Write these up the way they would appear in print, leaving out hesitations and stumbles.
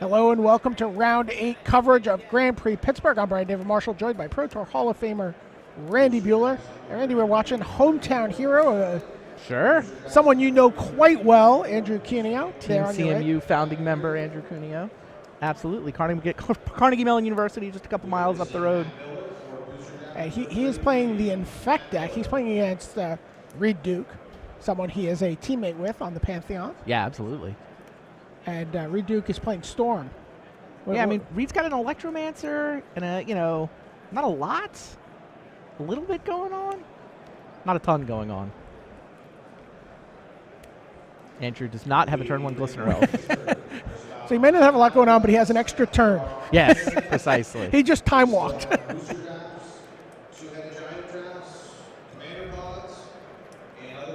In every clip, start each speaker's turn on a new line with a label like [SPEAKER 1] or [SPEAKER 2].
[SPEAKER 1] Hello and welcome to Round 8 coverage of Grand Prix Pittsburgh. I'm Brian David Marshall, joined by Pro Tour Hall of Famer Randy Buehler. And Randy, we're watching hometown hero,
[SPEAKER 2] Sure.
[SPEAKER 1] someone you know quite well, Andrew Cuneo.
[SPEAKER 2] Team CMU founding member Andrew Cuneo. Absolutely. Carnegie Mellon University, just a couple miles up the road.
[SPEAKER 1] He is playing the Infect deck. He's playing against Reid Duke, someone he is a teammate with on the Pantheon.
[SPEAKER 2] Yeah, absolutely.
[SPEAKER 1] And Reid Duke is playing Storm.
[SPEAKER 2] I mean, Reid's got an Electromancer and not a lot. A little bit going on. Not a ton going on. Andrew does not have a turn 1 Glistener Elf.
[SPEAKER 1] So he may not have a lot going on, but he has an extra turn.
[SPEAKER 2] Yes, precisely.
[SPEAKER 1] He just time walked.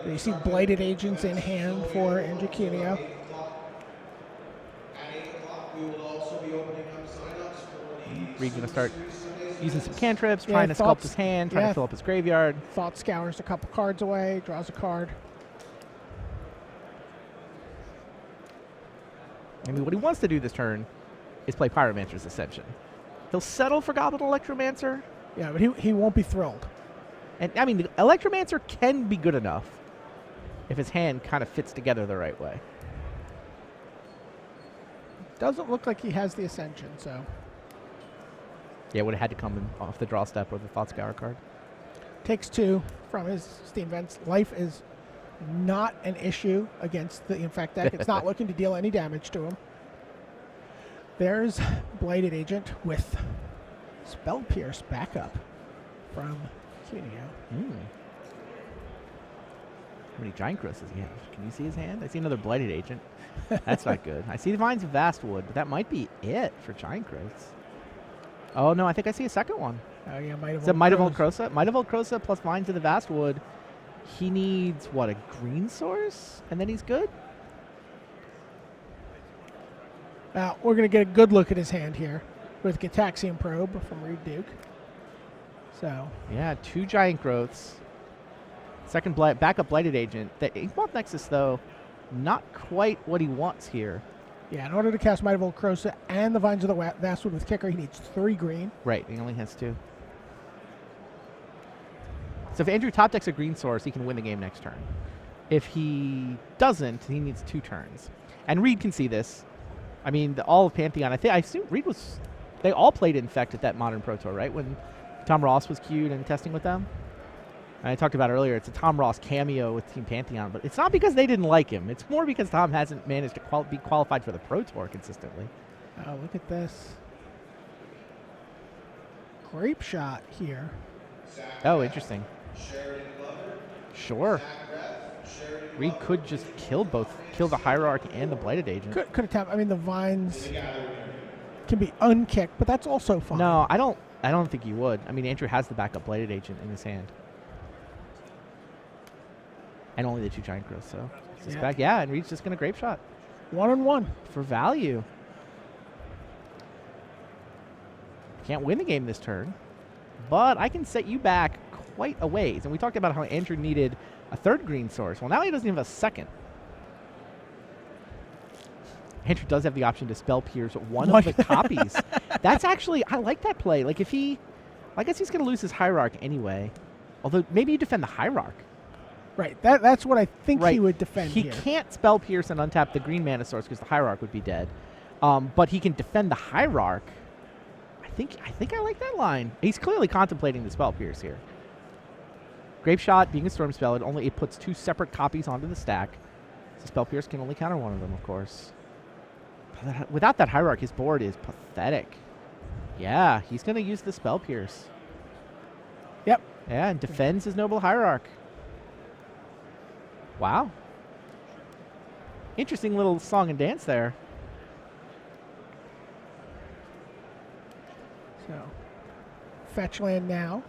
[SPEAKER 1] You see Blighted Agents in hand for Andrew Cuneo.
[SPEAKER 2] Reid's going to start using some cantrips, trying to sculpt his hand, trying to fill up his graveyard.
[SPEAKER 1] Thought scours a couple cards away, draws a card.
[SPEAKER 2] I mean, what he wants to do this turn is play Pyromancer's Ascension. He'll settle for Goblin Electromancer.
[SPEAKER 1] Yeah, but he won't be thrilled.
[SPEAKER 2] And, I mean, the Electromancer can be good enough if his hand kind of fits together the right way.
[SPEAKER 1] Doesn't look like he has the Ascension, so...
[SPEAKER 2] Yeah, would have had to come in off the draw step or the Thought Scour card.
[SPEAKER 1] Takes 2 from his Steam Vents. Life is not an issue against the Infect deck. It's not looking to deal any damage to him. There's Blighted Agent with Spell Pierce backup from Cuneo.
[SPEAKER 2] How many Giant Growths does he have? Can you see his hand? I see another Blighted Agent. That's not good. I see the Vines of Vastwood, but that might be it for Giant Growths. Oh, no, I think I see a second one.
[SPEAKER 1] Oh, yeah, Might of
[SPEAKER 2] Old Krosa? Might of Old Krosa plus Vines of the Vastwood. He needs, what, a green source? And then he's good?
[SPEAKER 1] We're going to get a good look at his hand here with Gitaxian Probe from Reid Duke. So.
[SPEAKER 2] Yeah, 2 Giant Growths. Second backup Blighted Agent. The Inkmoth Nexus, though, not quite what he wants here.
[SPEAKER 1] Yeah, in order to cast Might of Old Krosa and the Vines of the Vastwood with Kicker, he needs 3 green.
[SPEAKER 2] Right, he only has 2. So if Andrew top decks a green source, he can win the game next turn. If he doesn't, he needs 2 turns. And Reid can see this. I mean, all of Pantheon, I assume Reid was... They all played Infect at that Modern Pro Tour, right? When Tom Ross was queued and testing with them. And I talked about earlier, it's a Tom Ross cameo with Team Pantheon, but it's not because they didn't like him. It's more because Tom hasn't managed to be qualified for the Pro Tour consistently.
[SPEAKER 1] Oh, look at this. Grape Shot here.
[SPEAKER 2] Oh, interesting. Sure. Reid could just kill the Hierarch and the Blighted Agent.
[SPEAKER 1] Could attempt. I mean, the Vines can be unkicked, but that's also fine.
[SPEAKER 2] No, I don't think he would. I mean, Andrew has the backup Blighted Agent in his hand. And only the 2 Giant Growths, so suspect. Yeah, and Reid's just going to Grape Shot.
[SPEAKER 1] 1-on-1.
[SPEAKER 2] For value. Can't win the game this turn, but I can set you back quite a ways. And we talked about how Andrew needed a 3rd green source. Well, now he doesn't even have a 2nd. Andrew does have the option to Spell Pierce one of the copies. That's actually, I like that play. Like if I guess he's going to lose his Hierarch anyway. Although maybe you defend the Hierarch.
[SPEAKER 1] Right, that's what I think he would defend
[SPEAKER 2] He
[SPEAKER 1] here.
[SPEAKER 2] can't Spell Pierce and untap the green mana source because the Hierarch would be dead. But he can defend the Hierarch. I think I like that line. He's clearly contemplating the Spell Pierce here. Grape Shot, being a Storm Spell, it puts 2 separate copies onto the stack. So Spell Pierce can only counter one of them, of course. Without that Hierarch, his board is pathetic. Yeah, he's going to use the Spell Pierce.
[SPEAKER 1] Yep.
[SPEAKER 2] Yeah, and defends his Noble Hierarch. Wow. Interesting little song and dance there.
[SPEAKER 1] So, fetch land now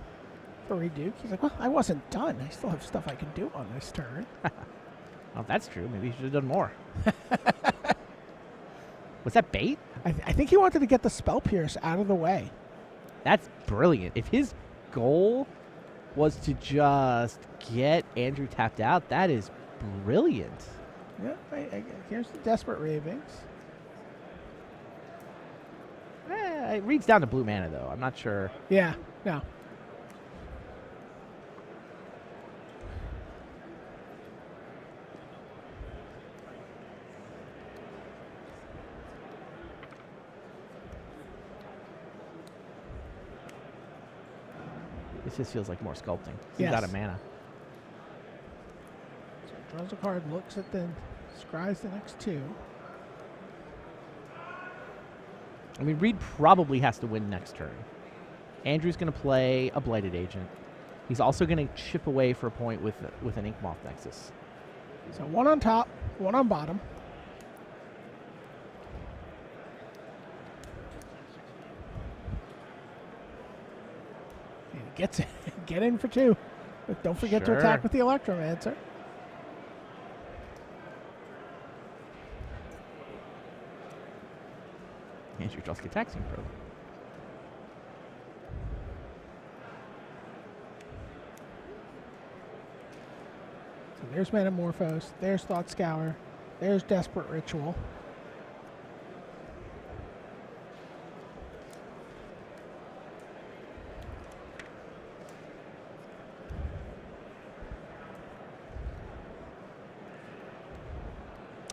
[SPEAKER 1] for Reid Duke. He's like, well, I wasn't done. I still have stuff I can do on this turn.
[SPEAKER 2] Well, that's true. Maybe he should have done more. Was that bait?
[SPEAKER 1] I think he wanted to get the Spell Pierce out of the way.
[SPEAKER 2] That's brilliant. If his goal was to just get Andrew tapped out, that is brilliant.
[SPEAKER 1] Yeah, here's the Desperate Ravings.
[SPEAKER 2] Reid's down to blue mana, though. I'm not sure.
[SPEAKER 1] Yeah, no.
[SPEAKER 2] This just feels like more sculpting. He's
[SPEAKER 1] Yes.
[SPEAKER 2] out of mana.
[SPEAKER 1] So draws a card, looks at the scries the next two.
[SPEAKER 2] I mean, Reid probably has to win next turn. Andrew's going to play a Blighted Agent. He's also going to chip away for a point with an Inkmoth Nexus.
[SPEAKER 1] So one on top, one on bottom. And he gets get in for two. But don't forget to attack with the Electromancer.
[SPEAKER 2] Andrew draws the Taxing Probe.
[SPEAKER 1] So there's Metamorphose, there's Thought Scour, there's Desperate Ritual.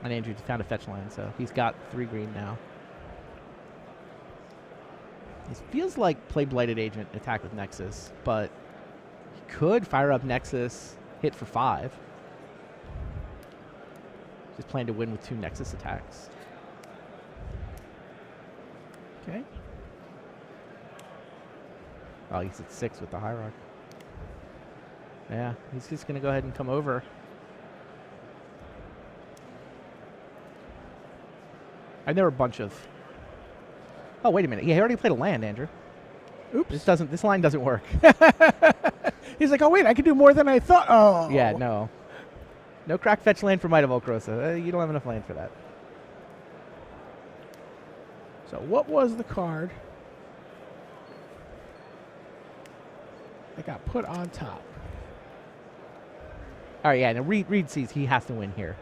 [SPEAKER 2] And Andrew found a fetch line, so he's got 3 green now. It feels like play Blighted Agent, attack with Nexus, but he could fire up Nexus, hit for 5. Just plan to win with 2 Nexus attacks.
[SPEAKER 1] Okay.
[SPEAKER 2] Oh, he's at 6 with the Hierarch. Yeah, he's just going to go ahead and come over. And there were a bunch of... Oh, wait a minute. Yeah, he already played a land, Andrew.
[SPEAKER 1] Oops.
[SPEAKER 2] This line doesn't work.
[SPEAKER 1] He's like, oh, wait, I can do more than I thought. Oh.
[SPEAKER 2] Yeah, no. No crack fetch land for Might of Volcrosa. You don't have enough land for that.
[SPEAKER 1] So what was the card that got put on top?
[SPEAKER 2] All right, yeah, now Reid sees he has to win here.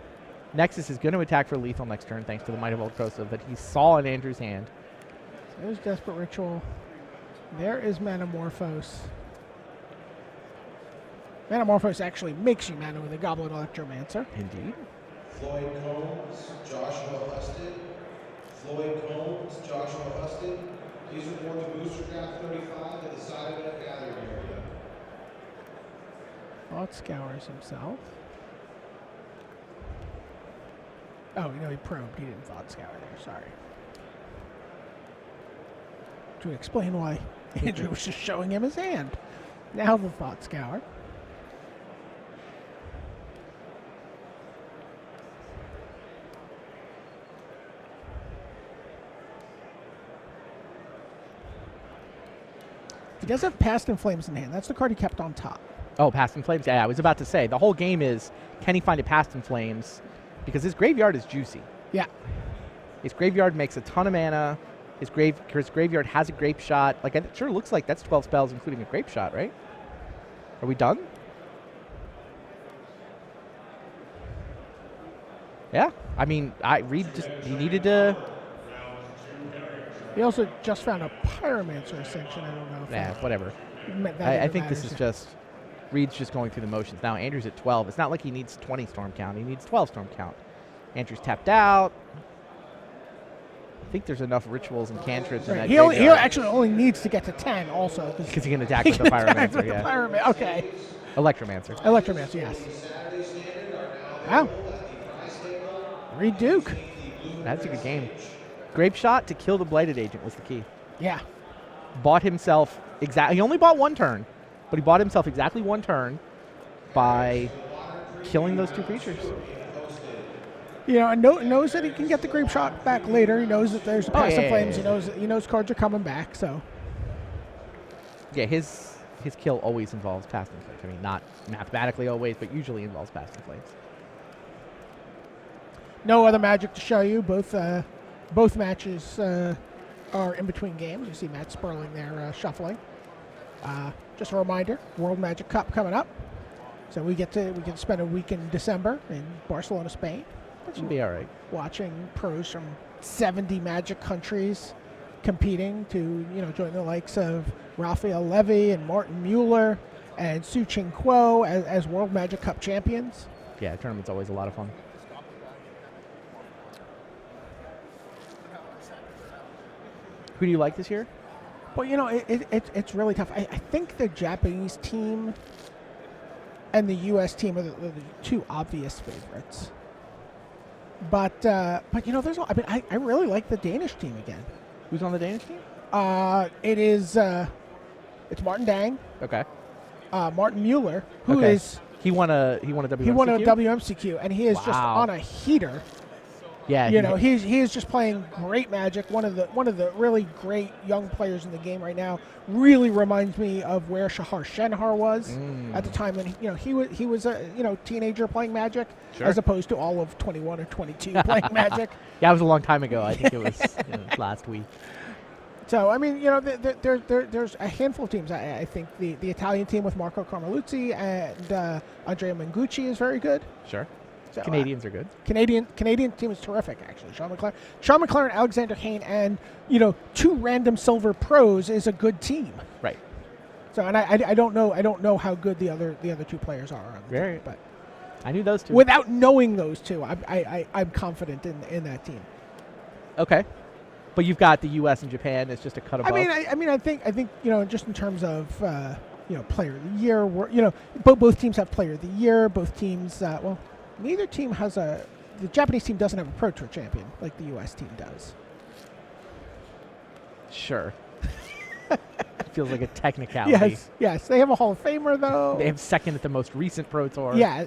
[SPEAKER 2] Nexus is going to attack for lethal next turn thanks to the Might of Volcrosa that he saw in Andrew's hand.
[SPEAKER 1] There's Desperate Ritual. There is Metamorphose. Metamorphose actually makes you mana with a Goblin Electromancer.
[SPEAKER 2] Indeed.
[SPEAKER 3] Floyd Combs, Joshua Husted. Floyd Combs, Joshua Husted. Please report to Booster Craft 35 at the side of that gathering area.
[SPEAKER 1] Thought Scours himself. Oh, you know, he probed. He didn't Thought Scour there. Sorry. To explain why Andrew was just showing him his hand. Now the Thought Scour. He does have Past in Flames in hand. That's the card he kept on top.
[SPEAKER 2] Oh, Past in Flames. Yeah, I was about to say. The whole game is, can he find a Past in Flames? Because his graveyard is juicy.
[SPEAKER 1] Yeah.
[SPEAKER 2] His graveyard makes a ton of mana. His graveyard has a Grape Shot. Like, it sure looks like that's 12 spells, including a Grape Shot, right? Are we done? Yeah. I mean, Reid just, he needed to...
[SPEAKER 1] He also just found a Pyromancer Ascension. I don't know if
[SPEAKER 2] Nah, whatever.
[SPEAKER 1] that
[SPEAKER 2] I
[SPEAKER 1] even
[SPEAKER 2] think this
[SPEAKER 1] matters.
[SPEAKER 2] is just... Reid's just going through the motions. Now, Andrew's at 12. It's not like he needs 20 Storm Count. He needs 12 Storm Count. Andrew's tapped out. I think there's enough rituals and cantrips in that
[SPEAKER 1] He actually only needs to get to 10 also.
[SPEAKER 2] because he can attack
[SPEAKER 1] He
[SPEAKER 2] with
[SPEAKER 1] can
[SPEAKER 2] the
[SPEAKER 1] attack
[SPEAKER 2] Pyromancer,
[SPEAKER 1] with
[SPEAKER 2] yeah.
[SPEAKER 1] the Pyromancer. Okay.
[SPEAKER 2] Electromancer.
[SPEAKER 1] Electromancer, yes. Wow. Reid Duke.
[SPEAKER 2] That's a good game. Grape Shot to kill the Blighted Agent was the key.
[SPEAKER 1] Yeah.
[SPEAKER 2] Bought himself exactly. He only bought 1 turn, but he bought himself exactly 1 turn by killing those 2 creatures.
[SPEAKER 1] You know, and knows that he can get the Grape Shot back later. He knows that there's Past in Flames. He knows cards are coming back. So.
[SPEAKER 2] Yeah, his kill always involves Past in Flames. I mean, not mathematically always, but usually involves Past in Flames.
[SPEAKER 1] No other Magic to show you. Both matches are in between games. You see Matt Sperling there shuffling. Just a reminder, World Magic Cup coming up. So we get to spend a week in December in Barcelona, Spain.
[SPEAKER 2] That should be all right.
[SPEAKER 1] Watching pros from 70 Magic countries competing to join the likes of Raphael Levy and Martin Mueller and Su Ching Kuo as World Magic Cup champions.
[SPEAKER 2] Yeah, tournament's always a lot of fun. Who do you like this year?
[SPEAKER 1] Well, it's really tough. I think the Japanese team and the U.S. team are the two obvious favorites. But there's. I really like the Danish team again.
[SPEAKER 2] Who's on the Danish team?
[SPEAKER 1] It is. It's Martin Dang.
[SPEAKER 2] Okay.
[SPEAKER 1] Martin Mueller, who
[SPEAKER 2] Okay.
[SPEAKER 1] is
[SPEAKER 2] He won a WMCQ?
[SPEAKER 1] he won a WMCQ, and he is just
[SPEAKER 2] Wow.
[SPEAKER 1] on a heater.
[SPEAKER 2] Yeah.
[SPEAKER 1] He is just playing great Magic. One of the really great young players in the game right now. Really reminds me of where Shahar Shenhar was at the time when he was a teenager playing Magic,
[SPEAKER 2] Sure.
[SPEAKER 1] as opposed to all of 21 or 22 playing Magic.
[SPEAKER 2] Yeah, it was a long time ago. I think it was last week.
[SPEAKER 1] So there's a handful of teams. I think the Italian team with Marco Carmeluzzi and Andrea Mengucci is very good.
[SPEAKER 2] Sure.
[SPEAKER 1] So,
[SPEAKER 2] Canadians are good.
[SPEAKER 1] Canadian team is terrific, actually. Sean McLaren, Alexander Hayne, and two random silver pros is a good team.
[SPEAKER 2] Right.
[SPEAKER 1] So, and I don't know how good the other two players are on the team, but
[SPEAKER 2] I knew those two.
[SPEAKER 1] without knowing those two, I'm confident in that team.
[SPEAKER 2] Okay. But you've got the U.S. and Japan. It's just a cut above.
[SPEAKER 1] I think just in terms of player of the year, both teams have player of the year. Both teams, neither team has the Japanese team doesn't have a Pro Tour champion like the U.S. team does.
[SPEAKER 2] Sure. Feels like a technicality.
[SPEAKER 1] Yes. They have a Hall of Famer though.
[SPEAKER 2] They have second at the most recent Pro Tour.
[SPEAKER 1] Yeah,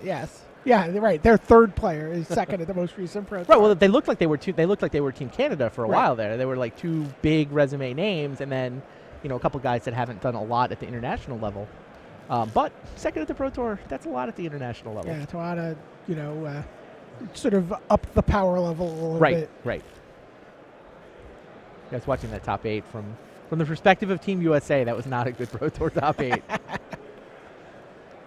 [SPEAKER 1] right. Their third player is second at the most recent Pro Tour.
[SPEAKER 2] Right. Well, they looked like they were Team Canada for a
[SPEAKER 1] Right.
[SPEAKER 2] while there. They were like two big resume names, and then a couple guys that haven't done a lot at the international level. But second at the Pro Tour, that's a lot at the international level.
[SPEAKER 1] Yeah, it's a lot of sort of up the power level a little bit.
[SPEAKER 2] Right. I was watching that top 8 from the perspective of Team USA. That was not a good Pro Tour top 8.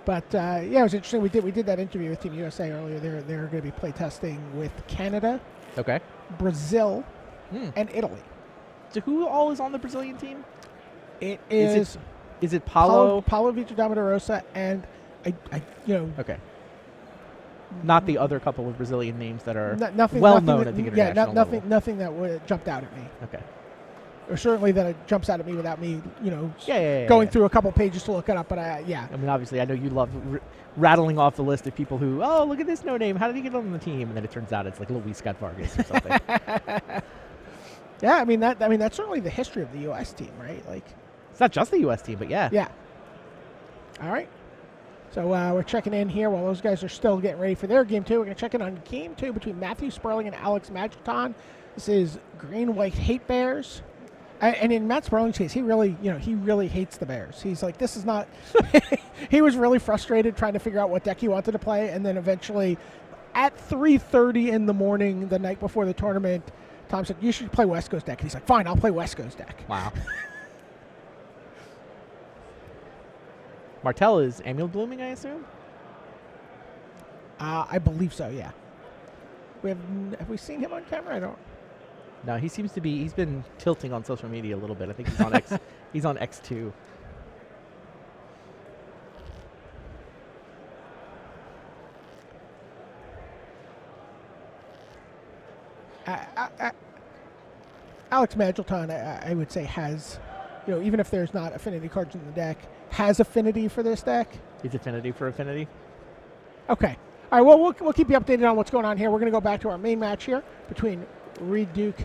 [SPEAKER 1] But it was interesting. We did that interview with Team USA earlier. They're going to be play testing with Canada,
[SPEAKER 2] Okay.
[SPEAKER 1] Brazil, and Italy.
[SPEAKER 2] So who all is on the Brazilian team?
[SPEAKER 1] It
[SPEAKER 2] Is it Paulo?
[SPEAKER 1] Paulo Vitor da Rosa, and
[SPEAKER 2] Okay. Not the other couple of Brazilian names that are
[SPEAKER 1] nothing
[SPEAKER 2] well known
[SPEAKER 1] that,
[SPEAKER 2] at the international level.
[SPEAKER 1] nothing that would jumped out at me.
[SPEAKER 2] Okay.
[SPEAKER 1] Or certainly that it jumps out at me without me,
[SPEAKER 2] Yeah.
[SPEAKER 1] going through a couple pages to look it up. But
[SPEAKER 2] I mean, obviously, I know you love rattling off the list of people who, oh, look at this no name. How did he get on the team? And then it turns out it's like Luis Scott Vargas or something.
[SPEAKER 1] Yeah, I mean that's certainly the history of the U.S. team, right? Like,
[SPEAKER 2] it's not just the U.S. team, but yeah.
[SPEAKER 1] Yeah. All right. So we're checking in here while those guys are still getting ready for their game 2. We're going to check in on game 2 between Matthew Sperling and Alex Majlaton. This is Green-White Hate Bears. And in Matt Sperling's case, he really hates the Bears. He's like, this is not. He was really frustrated trying to figure out what deck he wanted to play, and then eventually, at 3:30 in the morning the night before the tournament, Tom said, "You should play West Coast deck." And he's like, "Fine, I'll play West Coast deck."
[SPEAKER 2] Wow. Martel is Amulet blooming, I assume.
[SPEAKER 1] I believe so. Yeah. Have we seen him on camera? I don't.
[SPEAKER 2] No, he seems to be. He's been tilting on social media a little bit. I think he's on X. He's on X2.
[SPEAKER 1] Alex Majlaton, I would say, has, even if there's not affinity cards in the deck, has affinity for this deck.
[SPEAKER 2] Is affinity for affinity?
[SPEAKER 1] Okay. All right. Well, we'll keep you updated on what's going on here. We're going to go back to our main match here between Reid Duke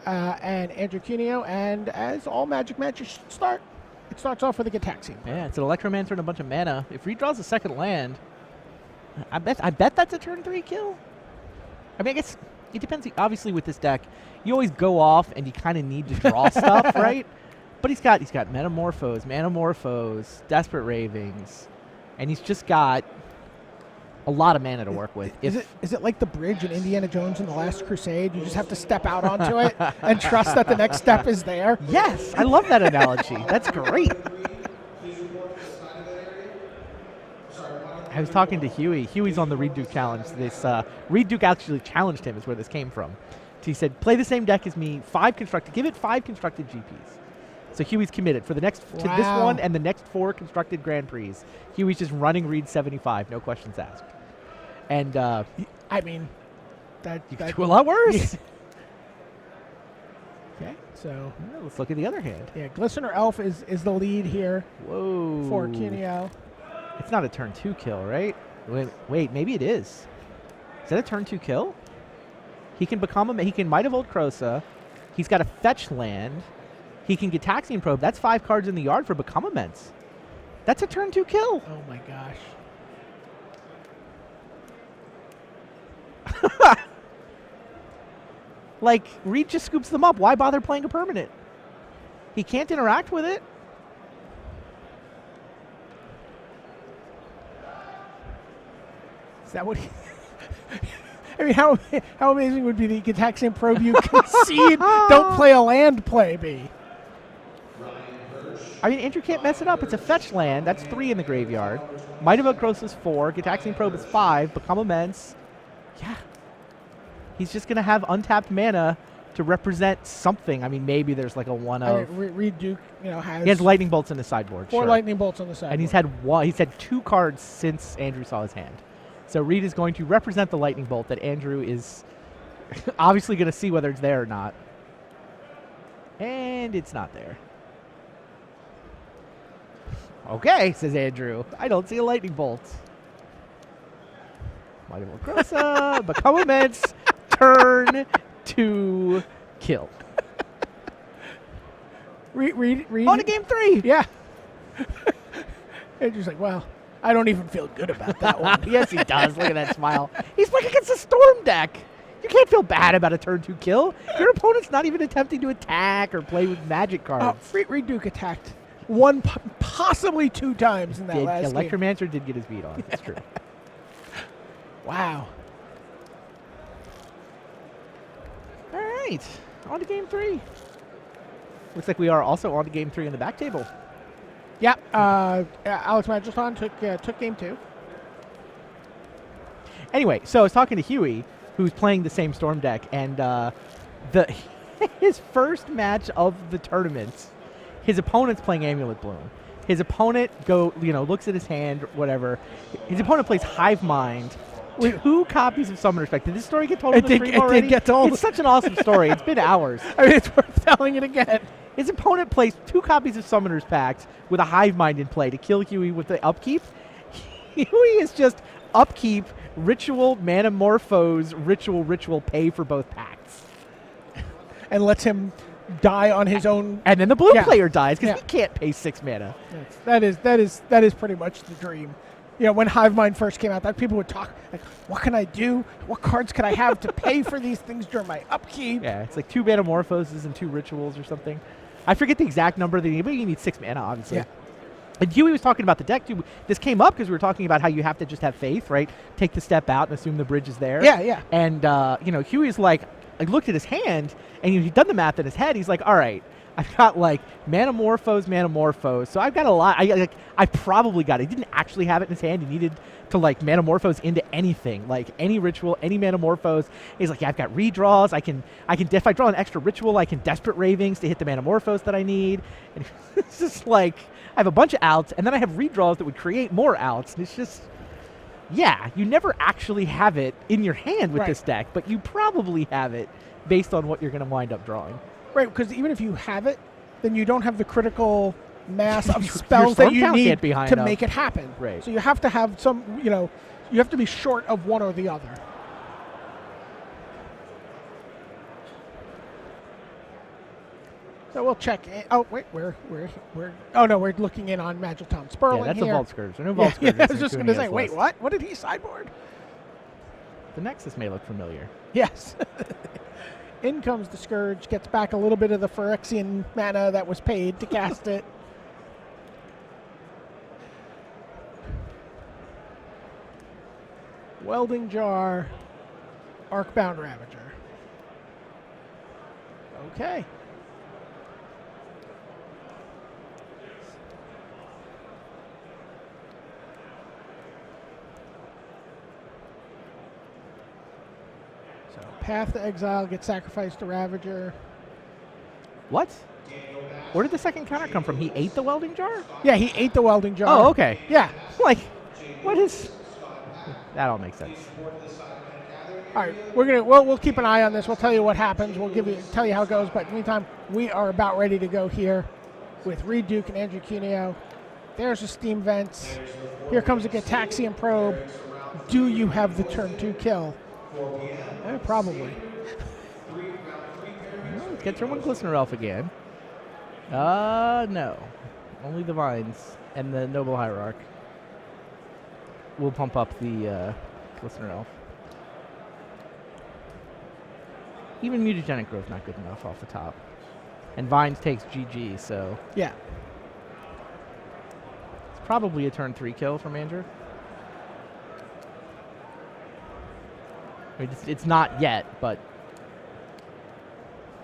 [SPEAKER 1] and Andrew Cuneo, and as all Magic matches should start, it starts off with a Gitaxian.
[SPEAKER 2] Yeah, it's an Electromancer and a bunch of mana. If Reid draws a second land, I bet that's a turn 3 kill. I mean, I guess it depends. Obviously, with this deck, you always go off and you kind of need to draw stuff, right? But he's got Manamorphose, Desperate Ravings, and he's just got a lot of mana to work with.
[SPEAKER 1] Is it like the bridge in Indiana Jones in The Last Crusade? You just have to step out onto it and trust that the next step is there?
[SPEAKER 2] Yes, I love that analogy. That's great. I was talking to Huey. Huey's on the Reid Duke challenge. Reid Duke actually challenged him is where this came from. He said, play the same deck as me, 5 constructed. Give it 5 constructed GPs. So Huey's committed for the next to this one and the next 4 constructed Grand Prix. Huey's just running Reid 75, no questions asked. And
[SPEAKER 1] I mean, that
[SPEAKER 2] you could do a lot worse.
[SPEAKER 1] Okay, so
[SPEAKER 2] let's look at the other hand.
[SPEAKER 1] yeah, Glistener Elf is the lead here.
[SPEAKER 2] Whoa.
[SPEAKER 1] For Cuneo.
[SPEAKER 2] It's not a turn 2 kill, right? Wait, maybe it is. Is that a turn 2 kill? He can become he can Might of Old Krosa. He's got a fetch land. He can get Taxian Probe. That's 5 cards in the yard for Become Immense. That's a turn 2 kill.
[SPEAKER 1] Oh my gosh.
[SPEAKER 2] Like, Reid just scoops them up. Why bother playing a permanent? He can't interact with it.
[SPEAKER 1] Is that what he... I mean, how amazing would be the Taxian Probe you concede, don't play a land play be?
[SPEAKER 2] I mean, Andrew can't mess it up. It's a fetch land. That's 3 in the graveyard. Might of Old Krosa is 4. Gitaxian Probe is 5. Become Immense. Yeah. He's just going to have untapped mana to represent something. I mean, maybe there's like a one of...
[SPEAKER 1] I mean, Reid Duke, has...
[SPEAKER 2] He has Lightning Bolts in his sideboard.
[SPEAKER 1] 4 Lightning Bolts on the sideboard.
[SPEAKER 2] And he's had 2 cards since Andrew saw his hand. So Reid is going to represent the Lightning Bolt that Andrew is obviously going to see whether it's there or not. And it's not there. Okay, says Andrew. I don't see a Lightning Bolt. Might of Old Krosa, Become Immense, turn 2 kill.
[SPEAKER 1] Reid.
[SPEAKER 2] On to game 3.
[SPEAKER 1] Yeah. Andrew's like, well, I don't even feel good about that one.
[SPEAKER 2] Yes, he does. Look at that smile. He's playing against a Storm deck. You can't feel bad about a turn 2 kill. Your opponent's not even attempting to attack or play with magic cards.
[SPEAKER 1] Reid Duke attacked possibly 2 times in that last game.
[SPEAKER 2] Electromancer did get his beat on. That's true.
[SPEAKER 1] Wow.
[SPEAKER 2] All right. On to game 3. Looks like we are also on to game 3 in the back table.
[SPEAKER 1] Yeah. Alex Majlaton took game 2.
[SPEAKER 2] Anyway, so I was talking to Huey, who's playing the same Storm deck, and his first match of the tournament, his opponent's playing Amulet Bloom. His opponent looks at his hand, whatever. His opponent plays Hive Mind. 2 copies of Summoner's Pact. Did this story get told in the stream already?
[SPEAKER 1] It did get told.
[SPEAKER 2] It's such an awesome story. It's been hours.
[SPEAKER 1] I mean, it's worth telling it again.
[SPEAKER 2] His opponent plays 2 copies of Summoner's Pact with a Hive Mind in play to kill Huey with the upkeep. Huey is just upkeep, ritual, Manamorphose, ritual, pay for both pacts.
[SPEAKER 1] And lets him die on his own.
[SPEAKER 2] And then the blue player dies because he can't pay 6 mana.
[SPEAKER 1] That is pretty much the dream. When Hive Mind first came out, that people would talk like, what can I do? What cards can I have to pay for these things during my upkeep?
[SPEAKER 2] Yeah, it's like 2 Manamorphoses and 2 rituals or something. I forget the exact number that you need, but you need 6 mana, obviously.
[SPEAKER 1] Yeah.
[SPEAKER 2] And Huey was talking about the deck, too. This came up because we were talking about how you have to just have faith, right? Take the step out and assume the bridge is there.
[SPEAKER 1] Yeah.
[SPEAKER 2] And, Huey's like, I looked at his hand, and he'd done the math in his head. He's like, all right, I've got, Manamorphose. So I've got a lot. I probably got it. He didn't actually have it in his hand. He needed to, Manamorphose into anything, any ritual, any Manamorphose. He's like, yeah, I've got redraws. If I draw an extra ritual, I can Desperate Ravings to hit the Manamorphose that I need. And it's just like, I have a bunch of outs, and then I have redraws that would create more outs. And it's just, you never actually have it in your hand with this deck, but you probably have it based on what you're going to wind up drawing.
[SPEAKER 1] Right, because even if you have it, then you don't have the critical mass of spells that you need to make it happen.
[SPEAKER 2] Right.
[SPEAKER 1] So you have to have some, you have to be short of one or the other. So we'll check in. Oh, wait, we're looking in on Majlaton Sperling.
[SPEAKER 2] Yeah, that's
[SPEAKER 1] here.
[SPEAKER 2] a Vault Scourge. No Vault Scourge.
[SPEAKER 1] I was just going to say, wait, what? What did he sideboard?
[SPEAKER 2] The Nexus may look familiar.
[SPEAKER 1] Yes. In comes the Scourge, gets back a little bit of the Phyrexian mana that was paid to cast it. Welding Jar, Arcbound Ravager. Okay. Path to Exile gets sacrificed to Ravager.
[SPEAKER 2] What? Where did the second counter come from? He ate the welding jar?
[SPEAKER 1] Yeah, he ate the welding jar.
[SPEAKER 2] Oh, okay.
[SPEAKER 1] Yeah.
[SPEAKER 2] Like, what is... That all makes sense.
[SPEAKER 1] All right, we'll keep an eye on this. We'll tell you what happens. We'll tell you how it goes. But in the meantime, we are about ready to go here with Reid Duke and Andrew Cuneo. There's the steam vents. Here comes a Gataxian probe. Do you have the turn 2 kill? Probably.
[SPEAKER 2] Well, let's get turn 1 Glistener Elf again. No. Only the Vines and the Noble Hierarch will pump up the Glistener Elf. Even Mutagenic Growth not good enough off the top. And Vines takes GG, so...
[SPEAKER 1] Yeah.
[SPEAKER 2] It's probably a turn 3 kill from Andrew. I mean, it's not yet, but...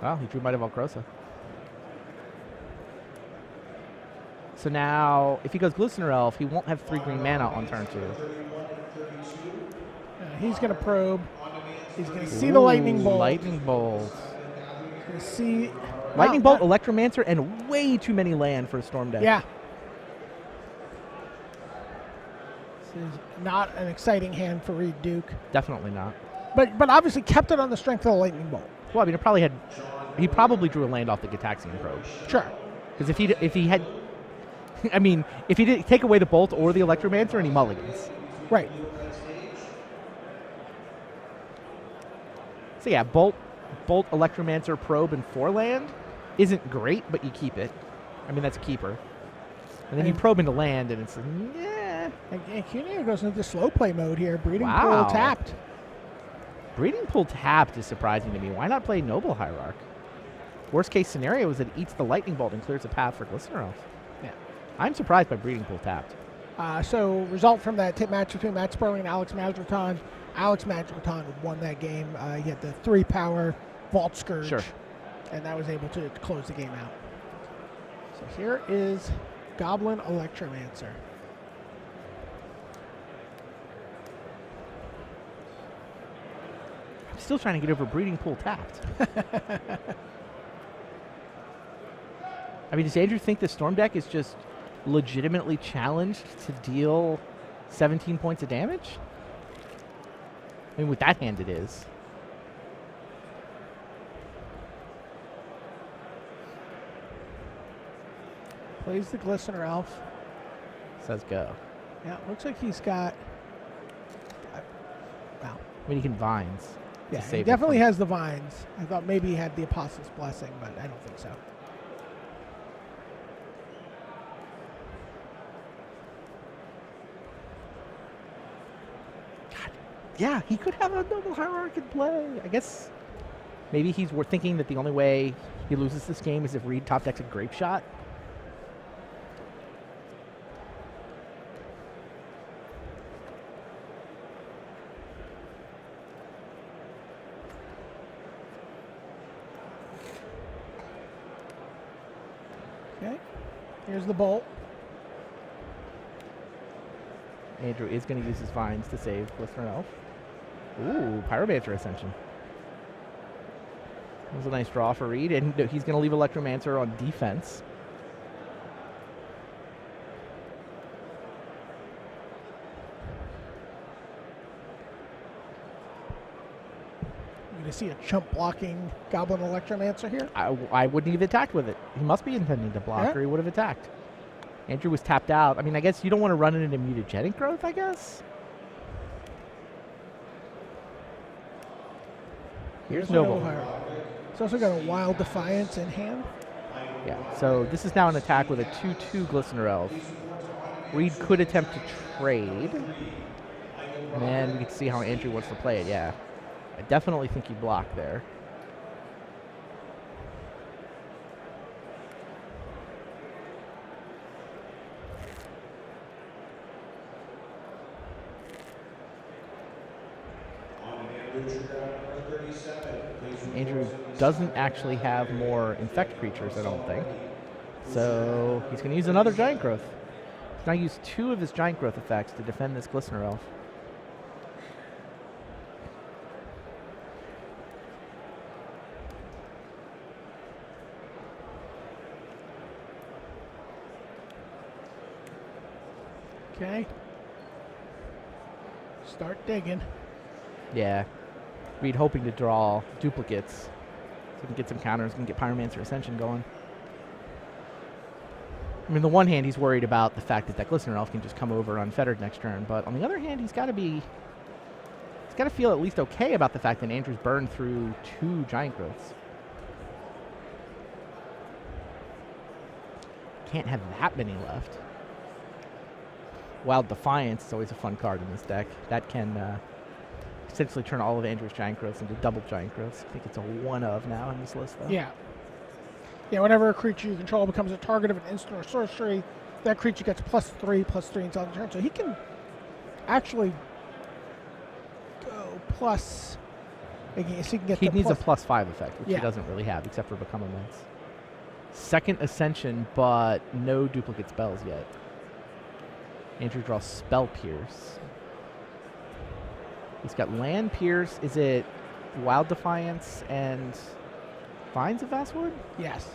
[SPEAKER 2] Well, he drew Might of Valkrosa. So now, if he goes Glistener Elf, he won't have 3 green mana on turn 2.
[SPEAKER 1] He's going to probe. He's going to see the Lightning Bolt.
[SPEAKER 2] Lightning Bolt.
[SPEAKER 1] He's going to see...
[SPEAKER 2] Lightning Bolt, Electromancer, and way too many land for a Storm deck.
[SPEAKER 1] Yeah. This is not an exciting hand for Reid Duke.
[SPEAKER 2] Definitely not.
[SPEAKER 1] But obviously kept it on the strength of the Lightning Bolt.
[SPEAKER 2] Well, I mean, he probably drew a land off the Gataxian Probe.
[SPEAKER 1] Sure.
[SPEAKER 2] Because if he had... I mean, if he didn't take away the Bolt or the Electromancer, and he mulligans.
[SPEAKER 1] Right.
[SPEAKER 2] So yeah, Bolt, Electromancer, Probe, and 4 land isn't great, but you keep it. I mean, that's a keeper. And then you probe into land, and it's yeah.
[SPEAKER 1] And Cuneo goes into slow play mode here. Breeding
[SPEAKER 2] Wow.
[SPEAKER 1] Pool tapped.
[SPEAKER 2] Breeding Pool tapped is surprising to me. Why not play Noble Hierarch? Worst case scenario is it eats the Lightning Bolt and clears a path for Glistener Elf.
[SPEAKER 1] Yeah.
[SPEAKER 2] I'm surprised by Breeding Pool tapped.
[SPEAKER 1] So result from that tip match between Matt Sperling and Alex Majlaton. Alex Majlaton won that game. He had the 3-power Vault Scourge.
[SPEAKER 2] Sure.
[SPEAKER 1] And that was able to close the game out. So here is Goblin Electromancer.
[SPEAKER 2] I'm still trying to get over Breeding Pool tapped. I mean, does Andrew think the Storm deck is just legitimately challenged to deal 17 points of damage? I mean, with that hand it is.
[SPEAKER 1] Plays the Glistener Elf.
[SPEAKER 2] Says go.
[SPEAKER 1] Yeah, looks like he's got... wow.
[SPEAKER 2] I mean, he can Vines.
[SPEAKER 1] Yeah, he definitely has the Vines. I thought maybe he had the Apostle's Blessing, but I don't think so.
[SPEAKER 2] Yeah, he could have a Noble Hierarch in play. I guess maybe he's thinking that the only way he loses this game is if Reid top decks a Grape Shot.
[SPEAKER 1] Okay, here's the Bolt.
[SPEAKER 2] Andrew is going to use his Vines to save Glistener Elf. Ooh, Pyromancer Ascension. That was a nice draw for Reid, and he's going to leave Electromancer on defense.
[SPEAKER 1] You're going to see a chump blocking Goblin Electromancer here.
[SPEAKER 2] I wouldn't have attacked with it. He must be intending to block, or he would have attacked. Andrew was tapped out. I mean, I guess you don't want to run it into Mutagenic Growth, I guess? Here's Noble.
[SPEAKER 1] It's also got a Wild Defiance in hand.
[SPEAKER 2] Yeah, so this is now an attack with a 2/2 Glistener Elf. Reid could attempt to trade. And then we can see how Andrew wants to play it, yeah. I definitely think you block there. Andrew doesn't actually have more Infect creatures, I don't think. So he's going to use another Giant Growth. He's going to use 2 of his Giant Growth effects to defend this Glistener Elf.
[SPEAKER 1] Okay. Start digging.
[SPEAKER 2] Yeah. Reid hoping to draw duplicates so he can get some counters and get Pyromancer Ascension going. I mean, on the one hand, he's worried about the fact that Glistener Elf can just come over unfettered next turn, but on the other hand, he's got to feel at least okay about the fact that Andrew's burned through 2 Giant Growths. Can't have that many left. Wild Defiance is always a fun card in this deck. That can essentially turn all of Andrew's Giant Growths into double Giant Growths. I think it's a 1 of now in this list, though.
[SPEAKER 1] Yeah. Yeah, whenever a creature you control becomes a target of an instant or sorcery, that creature gets +3/+3 until the turn. So he can actually go plus. I guess he can get.
[SPEAKER 2] He needs a
[SPEAKER 1] plus
[SPEAKER 2] +5 effect, which he doesn't really have, except for Become Immense. Second Ascension, but no duplicate spells yet. Andrew draws Spell Pierce. He's got Land Pierce. Is it Wild Defiance and Vines of Vastwood?
[SPEAKER 1] Yes.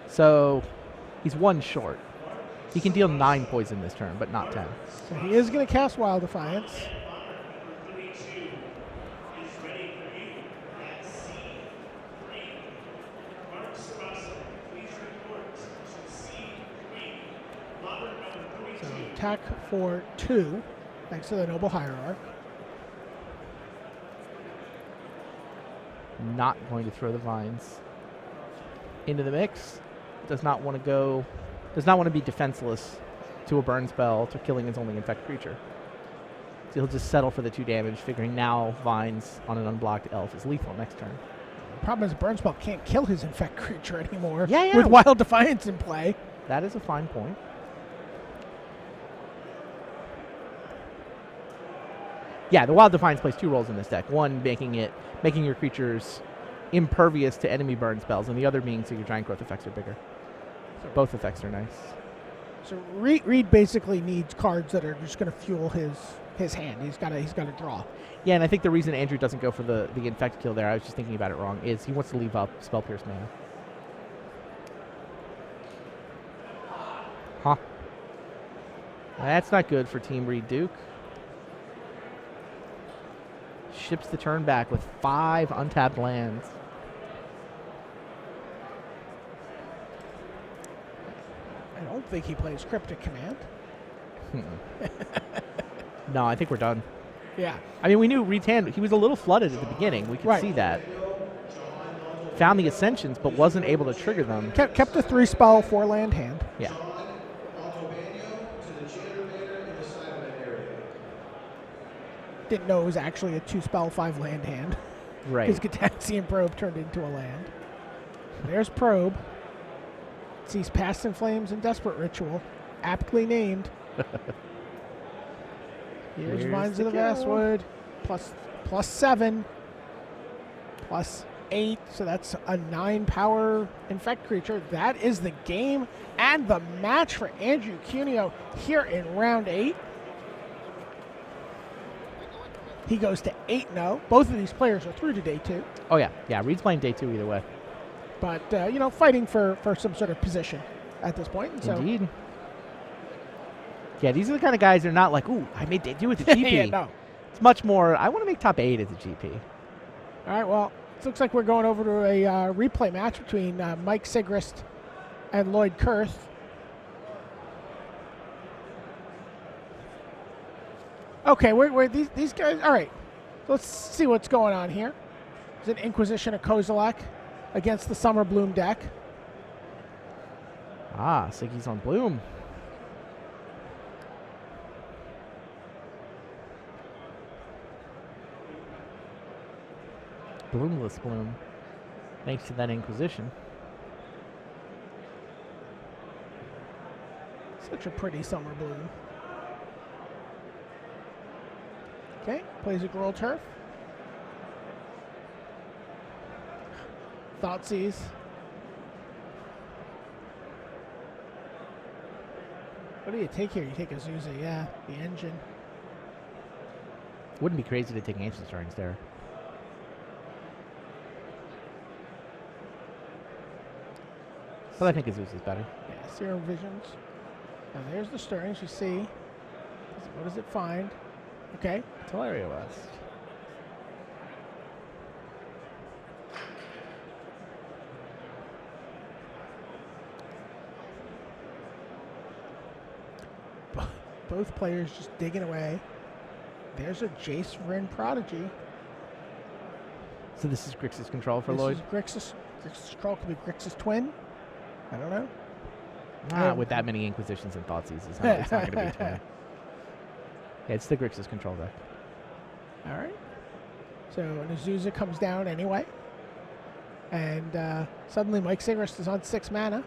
[SPEAKER 2] So he's 1 short. He can deal 9 poison this turn, but not 10.
[SPEAKER 1] So he is going to cast Wild Defiance. So attack for 2, thanks to the Noble Hierarch.
[SPEAKER 2] Not going to throw the Vines into the mix. Does not want to be defenseless to a burn spell to killing his only infect creature. So he'll just settle for the 2 damage, figuring now Vines on an unblocked elf is lethal next turn.
[SPEAKER 1] The problem is burn spell can't kill his infect creature anymore.
[SPEAKER 2] Yeah.
[SPEAKER 1] With Wild Defiance in play.
[SPEAKER 2] That is a fine point. Yeah, the Wild Defiance plays 2 roles in this deck. One, making your creatures impervious to enemy burn spells, and the other being so your Giant Growth effects are bigger. So both effects are nice.
[SPEAKER 1] So Reid basically needs cards that are just going to fuel his hand. He's got to draw.
[SPEAKER 2] Yeah, and I think the reason Andrew doesn't go for the Infect kill there, I was just thinking about it wrong, is he wants to leave up Spell Pierce mana. Huh. That's not good for Team Reid Duke. Ships the turn back with 5 untapped lands.
[SPEAKER 1] I don't think he plays Cryptic Command.
[SPEAKER 2] No, I think we're done.
[SPEAKER 1] Yeah.
[SPEAKER 2] I mean, we knew Reid's hand, he was a little flooded at the beginning. We could see that. Found the Ascensions, but wasn't able to trigger them.
[SPEAKER 1] Kept a 3-spell 4-land hand.
[SPEAKER 2] Yeah.
[SPEAKER 1] Didn't know it was actually a 2-spell 5-land hand.
[SPEAKER 2] Right.
[SPEAKER 1] His Gitaxian Probe turned into a land. There's Probe. Sees Past in Flames and Desperate Ritual. Aptly named. Here's Vines of the Vastwood. +7. +8. So that's a 9-power Infect creature. That is the game and the match for Andrew Cuneo here in round 8. He goes to 8-0. Both of these players are through to day 2.
[SPEAKER 2] Oh, yeah. Yeah, Reid's playing day 2 either way.
[SPEAKER 1] But, fighting for some sort of position at this point. And so
[SPEAKER 2] Indeed. Yeah, these are the kind of guys that are not like, ooh, I made day 2 with the GP.
[SPEAKER 1] Yeah, no.
[SPEAKER 2] It's much more, I want to make top 8 at the GP.
[SPEAKER 1] All right, well, it looks like we're going over to a replay match between Mike Sigrist and Lloyd Kurth. Okay, we're these guys. All right, let's see what's going on here. It's an Inquisition of Kozilek against the Summer Bloom deck.
[SPEAKER 2] Ah, Siggy's on Bloom. Bloomless Bloom, thanks to that Inquisition.
[SPEAKER 1] Such a pretty Summer Bloom. Okay, plays a Gruul Turf. Thoughtseize. What do you take here? You take a Azusa, yeah, the engine.
[SPEAKER 2] Wouldn't be crazy to take Ancient Stirrings there. But I think Azusa's better.
[SPEAKER 1] Yeah, Serum Visions. Now there's the stirrings. You see. What does it find? Okay.
[SPEAKER 2] Teleria West.
[SPEAKER 1] Both players just digging away. There's a Jace Rin Prodigy.
[SPEAKER 2] So this is Grixis control for
[SPEAKER 1] This
[SPEAKER 2] Lloyd?
[SPEAKER 1] is Grixis control. Could be Grixis twin. I don't know.
[SPEAKER 2] Not with that many Inquisitions and Thoughtseize. It's not going to be twin. Yeah, it's the Grixis control deck.
[SPEAKER 1] All right. So an Azusa comes down anyway. And suddenly Mike Sigrist is on 6 mana.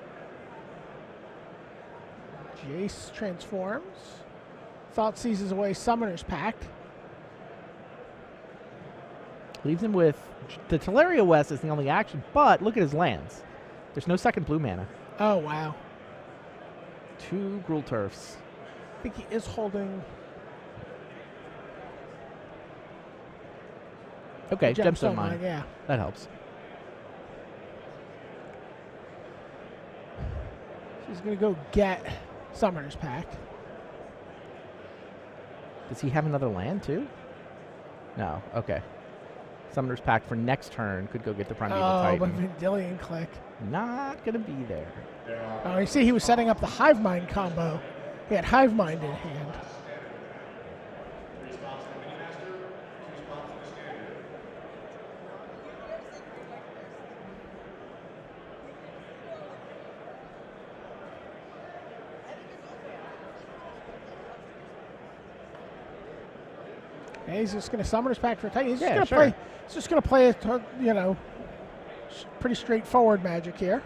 [SPEAKER 1] Jace transforms. Thought seizes away Summoner's Pact.
[SPEAKER 2] Leaves him with the Teleria West is the only action, but look at his lands. There's no second blue mana.
[SPEAKER 1] Oh, wow.
[SPEAKER 2] 2 Gruul Turfs.
[SPEAKER 1] I think he is holding
[SPEAKER 2] Okay, Gemstone
[SPEAKER 1] Gemstone
[SPEAKER 2] Mine.
[SPEAKER 1] Mine. Yeah.
[SPEAKER 2] That helps.
[SPEAKER 1] She's going to go get Summoner's Pact.
[SPEAKER 2] Does he have another land too? No. Okay. Summoner's Pact for next turn could go get the Primeval
[SPEAKER 1] Oh, but
[SPEAKER 2] Titan.
[SPEAKER 1] Vendilion Click.
[SPEAKER 2] Not going to be there.
[SPEAKER 1] Oh, you see he was setting up the Hive Mind combo. He had Hive Mind in hand. And he's just going to Summoner's Pact for a Titan. He's just
[SPEAKER 2] Yeah,
[SPEAKER 1] going to
[SPEAKER 2] sure.
[SPEAKER 1] play. He's just going to play a, pretty straightforward Magic here.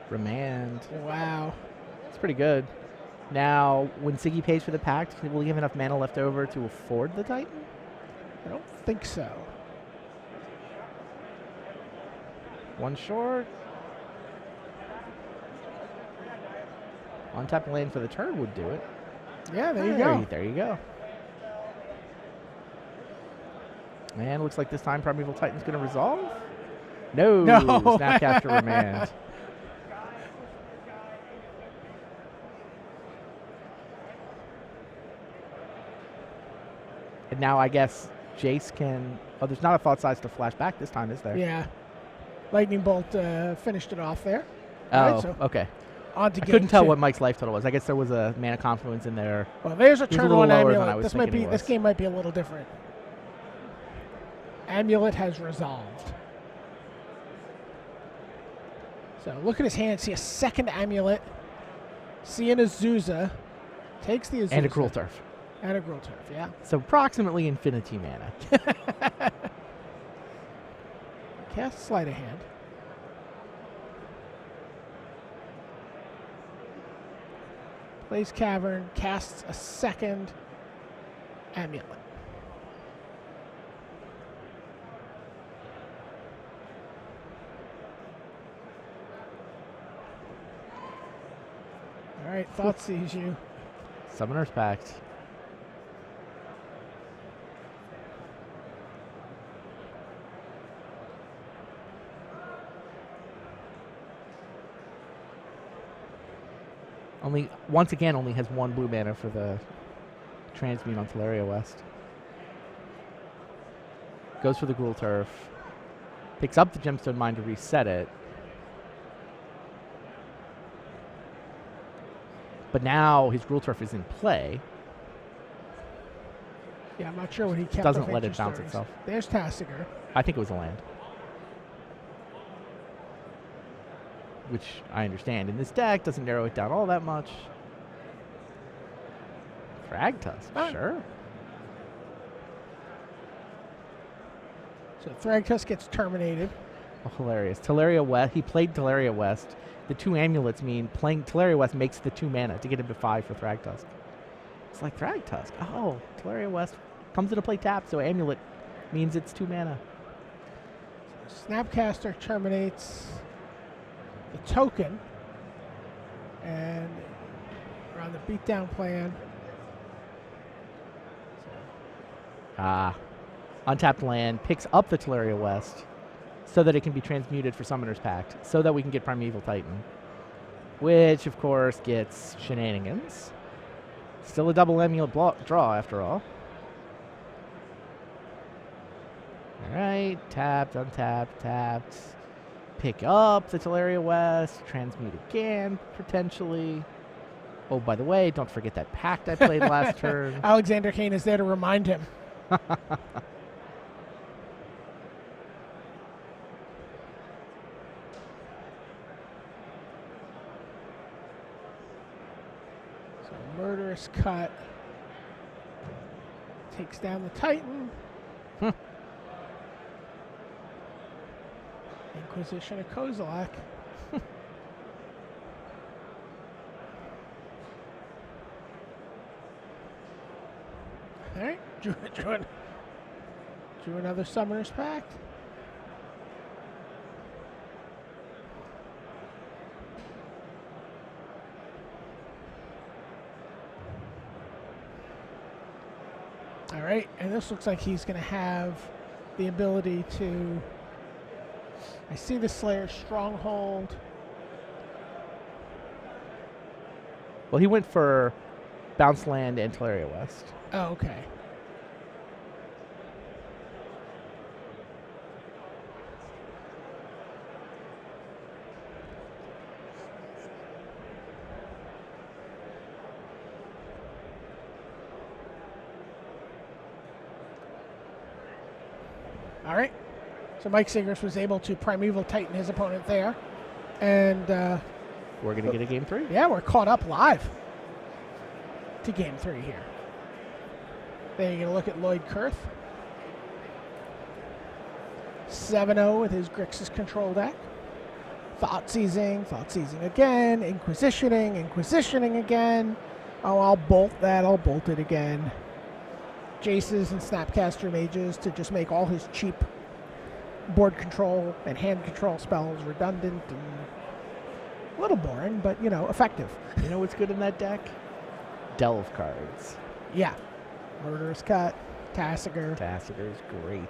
[SPEAKER 2] Remand.
[SPEAKER 1] Wow.
[SPEAKER 2] It's pretty good. Now, when Siggy pays for the pact, will he have enough mana left over to afford the Titan?
[SPEAKER 1] I don't think so.
[SPEAKER 2] 1 short. Untap land for the turn would do it.
[SPEAKER 1] Yeah, there you go.
[SPEAKER 2] There you go. And looks like this time Primeval Titan's going to resolve. No.
[SPEAKER 1] No.
[SPEAKER 2] Snapcaster Remand. And now I guess Jace can... Oh, there's not a thought size to flash back this time, is there?
[SPEAKER 1] Yeah. Lightning Bolt finished it off there.
[SPEAKER 2] Oh,
[SPEAKER 1] All right, so
[SPEAKER 2] okay.
[SPEAKER 1] on to
[SPEAKER 2] I
[SPEAKER 1] game
[SPEAKER 2] couldn't tell
[SPEAKER 1] 2.
[SPEAKER 2] what Mike's life total was. I guess there was a mana confluence in there.
[SPEAKER 1] Well, there's a
[SPEAKER 2] He was a
[SPEAKER 1] turn
[SPEAKER 2] little
[SPEAKER 1] 1
[SPEAKER 2] lower than I
[SPEAKER 1] Amulet.
[SPEAKER 2] was
[SPEAKER 1] This might
[SPEAKER 2] thinking
[SPEAKER 1] be.
[SPEAKER 2] he
[SPEAKER 1] This
[SPEAKER 2] was.
[SPEAKER 1] game might be a little different. Amulet has resolved. So look at his hand. See a second Amulet. See an Azusa. Takes the Azusa.
[SPEAKER 2] And a Cruel Turf.
[SPEAKER 1] And a Gruul Turf, yeah.
[SPEAKER 2] So approximately infinity mana.
[SPEAKER 1] Cast Sleight of Hand. Plays Cavern. Casts a second Amulet. All right, Thought sees you.
[SPEAKER 2] Summoner's Pact. Once again, only has 1 blue mana for the Transmute on Teleria West. Goes for the Gruul Turf. Picks up the Gemstone Mine to reset it. But now his Gruul Turf is in play.
[SPEAKER 1] Yeah, I'm not sure what he kept.
[SPEAKER 2] Doesn't
[SPEAKER 1] of
[SPEAKER 2] let it
[SPEAKER 1] Interest
[SPEAKER 2] bounce
[SPEAKER 1] Stories.
[SPEAKER 2] itself.
[SPEAKER 1] There's Tasigur.
[SPEAKER 2] I think it was a land. Which I understand. In this deck, doesn't narrow it down all that much. Thragtusk,
[SPEAKER 1] Fine.
[SPEAKER 2] sure.
[SPEAKER 1] So Thragtusk gets terminated.
[SPEAKER 2] Oh, hilarious. Teleria West. He played Teleria West. The 2 amulets mean playing Teleria West makes the 2 mana to get him to 5 for Thragtusk. It's like Thragtusk. Oh, Teleria West comes into play tapped, so amulet means it's 2 mana.
[SPEAKER 1] Snapcaster terminates the token, and we're on the beatdown plan.
[SPEAKER 2] Untapped land, picks up the Teleria West so that it can be transmuted for Summoner's Pact, so that we can get Primeval Titan. which of course gets shenanigans. Still a double Amulet draw after all. All right, tapped, untapped, tapped. Pick up the Teleria West, transmute again, potentially. Oh, by the way, don't forget that pact I played last turn.
[SPEAKER 1] Alexander Kane is there to remind him. So Murderous Cut takes down the Titan. Inquisition of Kozilek. All right, drew another Summoner's Pact. All right, and this looks like he's going to have the ability to. I see the Slayer's Stronghold.
[SPEAKER 2] Well, he went for Bounce Land and Teleria West.
[SPEAKER 1] Oh, okay. All right. So Mike Sigrist was able to Primeval Titan his opponent there. And
[SPEAKER 2] we're going to get a game 3?
[SPEAKER 1] Yeah, we're caught up live to game 3 here. Then you're going to look at Lloyd Kurth. 7-0 with his Grixis control deck. Thought seizing again, Inquisitioning again. Oh, I'll bolt that, I'll bolt it again. Jaces and Snapcaster Mages to just make all his cheap board control and hand control spells redundant and a little boring, but, you know, effective.
[SPEAKER 2] You know what's good in that deck? Delve cards.
[SPEAKER 1] Yeah. Murderous Cut, Tassiger.
[SPEAKER 2] Tassiger's great.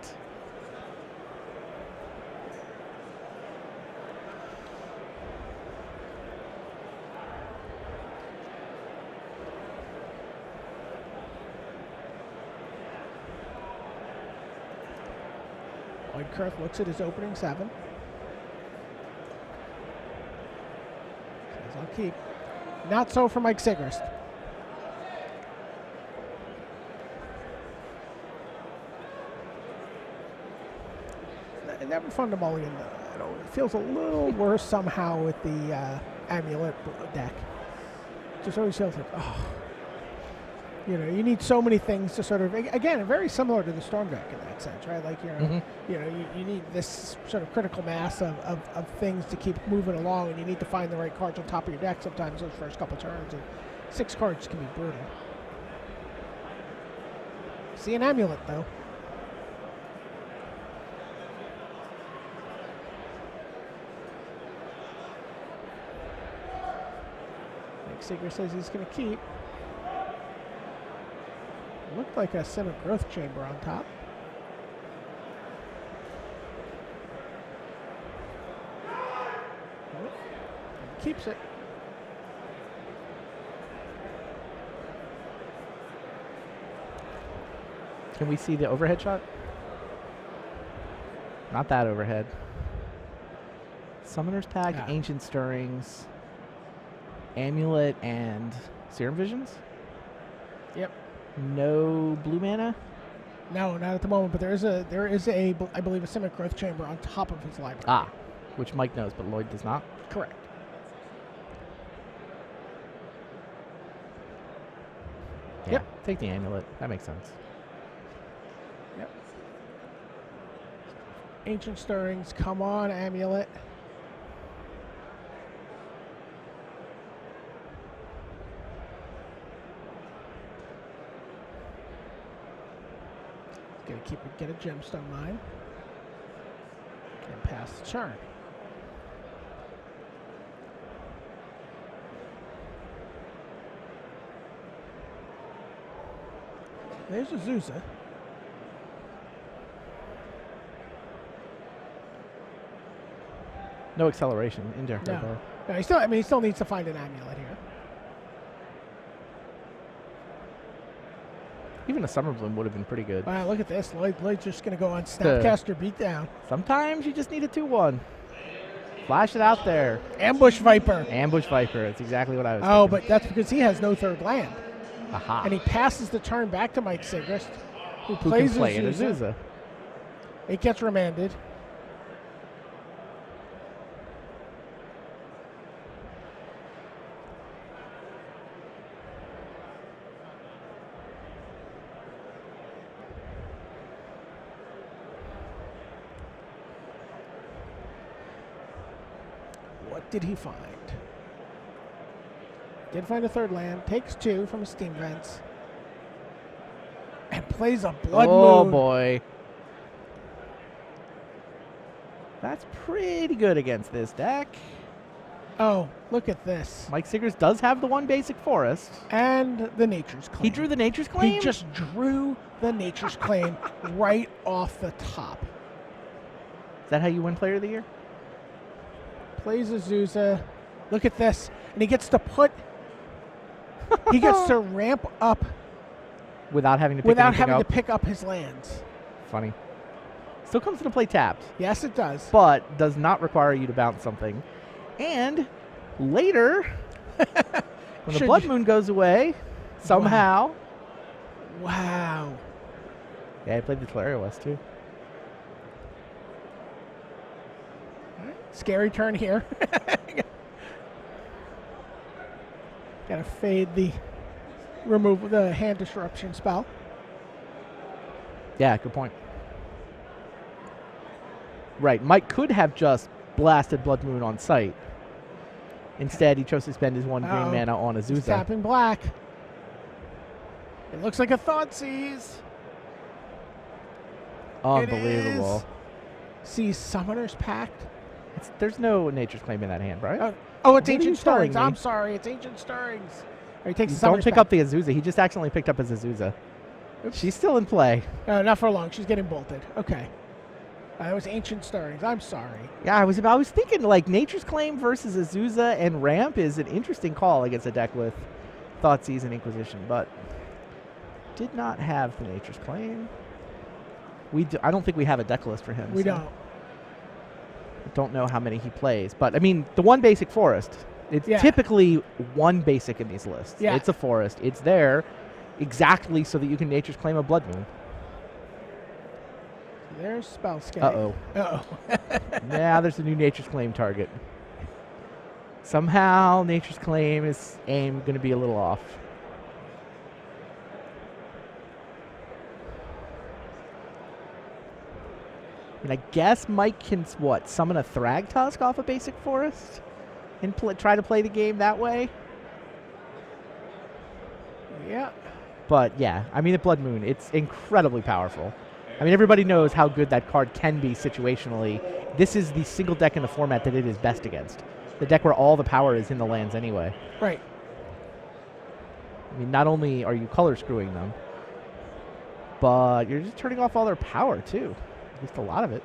[SPEAKER 1] Lloyd Kurth looks at his opening 7. Says, I'll keep. Not so for Mike Sigrist. Never fun to mulligan. It feels a little worse somehow with the Amulet deck. Just always feels like, oh. You know, you need so many things to sort of, again, very similar to the Storm deck in that sense, right? Like, you need this sort of critical mass of things to keep moving along, and you need to find the right cards on top of your deck sometimes those first couple turns, and 6 cards can be brutal. See an Amulet, though. Like Sigrist says he's going to keep. Looked like a Simic Growth Chamber on top. Keeps it.
[SPEAKER 2] Can we see the overhead shot? Not that overhead. Summoner's Pact,
[SPEAKER 1] Yeah.
[SPEAKER 2] Ancient Stirrings, Amulet, and Serum Visions?
[SPEAKER 1] Yep.
[SPEAKER 2] No blue mana?
[SPEAKER 1] No, not at the moment, but there is a I believe a Simic Growth Chamber on top of his library.
[SPEAKER 2] Ah, which Mike knows, but Lloyd does not.
[SPEAKER 1] Correct.
[SPEAKER 2] Yeah,
[SPEAKER 1] Yep.
[SPEAKER 2] take the Amulet. That makes sense.
[SPEAKER 1] Yep. Ancient Stirrings, come on, Amulet. Gonna get a gemstone mine and pass the turn. There's Azusa.
[SPEAKER 2] No acceleration into her,
[SPEAKER 1] No.
[SPEAKER 2] though.
[SPEAKER 1] No, he still needs to find an amulet here.
[SPEAKER 2] Even a Summer Bloom would have been pretty good.
[SPEAKER 1] Wow, look at this. Lloyd's just going to go on Snapcaster Beatdown.
[SPEAKER 2] Sometimes you just need a 2-1. Flash it out there.
[SPEAKER 1] Ambush Viper.
[SPEAKER 2] Ambush Viper. That's exactly what I was
[SPEAKER 1] Oh,
[SPEAKER 2] thinking.
[SPEAKER 1] but that's because he has no third land.
[SPEAKER 2] Aha.
[SPEAKER 1] And he passes the turn back to Mike Sigrist, who
[SPEAKER 2] Who
[SPEAKER 1] plays
[SPEAKER 2] can play an
[SPEAKER 1] Azusa.
[SPEAKER 2] Azusa.
[SPEAKER 1] It gets remanded. What did he find? Did find a third land. Takes 2 from his Steam Vents. And plays a Blood Moon.
[SPEAKER 2] Oh, boy. That's pretty good against this deck.
[SPEAKER 1] Oh, look at this.
[SPEAKER 2] Mike Sigrist does have the 1 basic forest.
[SPEAKER 1] And the Nature's Claim.
[SPEAKER 2] He drew the Nature's Claim?
[SPEAKER 1] He just drew the Nature's Claim right off the top.
[SPEAKER 2] Is that how you win Player of the Year?
[SPEAKER 1] Plays Azusa. Look at this. And he gets to put... he gets to ramp up
[SPEAKER 2] Without having to pick
[SPEAKER 1] without
[SPEAKER 2] anything
[SPEAKER 1] having
[SPEAKER 2] up?
[SPEAKER 1] to pick up his lands.
[SPEAKER 2] Funny. Still comes into play tapped,
[SPEAKER 1] Yes, it does.
[SPEAKER 2] but does not require you to bounce something. And later, when the
[SPEAKER 1] Should
[SPEAKER 2] Blood
[SPEAKER 1] you-
[SPEAKER 2] Moon goes away, somehow...
[SPEAKER 1] Wow.
[SPEAKER 2] Yeah, I played the Tolaria West, too.
[SPEAKER 1] Scary turn here. Gotta fade the remove the hand disruption spell.
[SPEAKER 2] Yeah, good point. Right, Mike could have just blasted Blood Moon on sight. Instead, he chose to spend his 1 green
[SPEAKER 1] Uh-oh.
[SPEAKER 2] mana on
[SPEAKER 1] He's
[SPEAKER 2] Azusa.
[SPEAKER 1] tapping black. It looks like a Thoughtseize.
[SPEAKER 2] Unbelievable.
[SPEAKER 1] See Summoner's Pact.
[SPEAKER 2] There's no Nature's Claim in that hand, right?
[SPEAKER 1] Oh, it's
[SPEAKER 2] What are you
[SPEAKER 1] Ancient
[SPEAKER 2] telling
[SPEAKER 1] Stirrings.
[SPEAKER 2] me?
[SPEAKER 1] I'm sorry, it's Ancient Stirrings. Or he takes
[SPEAKER 2] You
[SPEAKER 1] the
[SPEAKER 2] don't
[SPEAKER 1] Summoner's
[SPEAKER 2] pick
[SPEAKER 1] Pact.
[SPEAKER 2] up the Azusa. He just accidentally picked up his Azusa.
[SPEAKER 1] Oops.
[SPEAKER 2] She's still in play.
[SPEAKER 1] No, not for long. She's getting bolted. Okay. It was Ancient Stirrings. I'm sorry.
[SPEAKER 2] Yeah, I was thinking like Nature's Claim versus Azusa and Ramp is an interesting call against a deck with Thoughtseize and Inquisition, but did not have the Nature's Claim. I don't think we have a deck list for him.
[SPEAKER 1] We
[SPEAKER 2] so
[SPEAKER 1] don't.
[SPEAKER 2] Don't know how many he plays, but I mean the 1 basic forest. It's
[SPEAKER 1] Yeah.
[SPEAKER 2] typically 1 basic in these lists.
[SPEAKER 1] Yeah.
[SPEAKER 2] It's a forest. It's there exactly so that you can Nature's Claim a Blood Moon.
[SPEAKER 1] There's Spellscape.
[SPEAKER 2] Uh-oh.
[SPEAKER 1] Uh-oh.
[SPEAKER 2] Now there's a new Nature's Claim target. Somehow Nature's Claim is aim going to be a little off. I mean, I guess Mike can, summon a Thragtusk off a basic forest? And try to play the game that way?
[SPEAKER 1] Yeah.
[SPEAKER 2] But yeah, I mean, at Blood Moon, it's incredibly powerful. I mean, everybody knows how good that card can be situationally. This is the single deck in the format that it is best against. The deck where all the power is in the lands anyway.
[SPEAKER 1] Right.
[SPEAKER 2] I mean, not only are you color screwing them, but you're just turning off all their power too. At least a lot of it.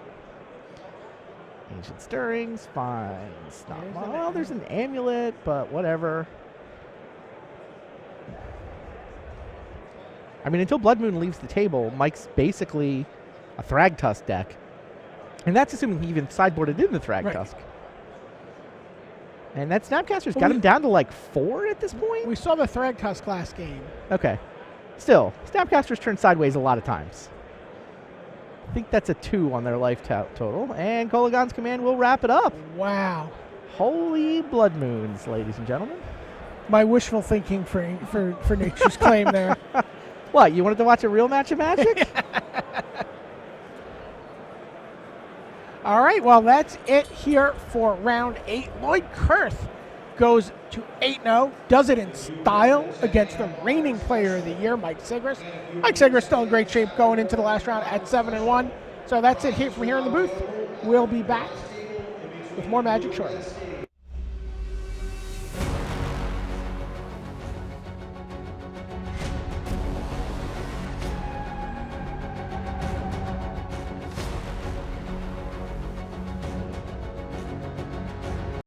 [SPEAKER 2] Ancient Stirrings, fine. There's an Amulet, but whatever. I mean, until Blood Moon leaves the table, Mike's basically a Thragtusk deck. And that's assuming he even sideboarded in the Thragtusk. Right. And that Snapcaster's got him down to like 4 at this point?
[SPEAKER 1] We saw the Thragtusk last game.
[SPEAKER 2] Okay. Still, Snapcaster's turned sideways a lot of times. I think that's a 2 on their life total. And Kolagon's command will wrap it up.
[SPEAKER 1] Wow.
[SPEAKER 2] Holy Blood Moons, ladies and gentlemen.
[SPEAKER 1] My wishful thinking for Nature's Claim there.
[SPEAKER 2] What, you wanted to watch a real match of Magic?
[SPEAKER 1] All right, well, that's it here for round 8. Lloyd Kurth goes to 8-0, does it in style against the reigning player of the year, Mike Sigrist. Mike Sigrist still in great shape going into the last round at 7-1. So that's it here from here in the booth. We'll be back with more Magic shortly.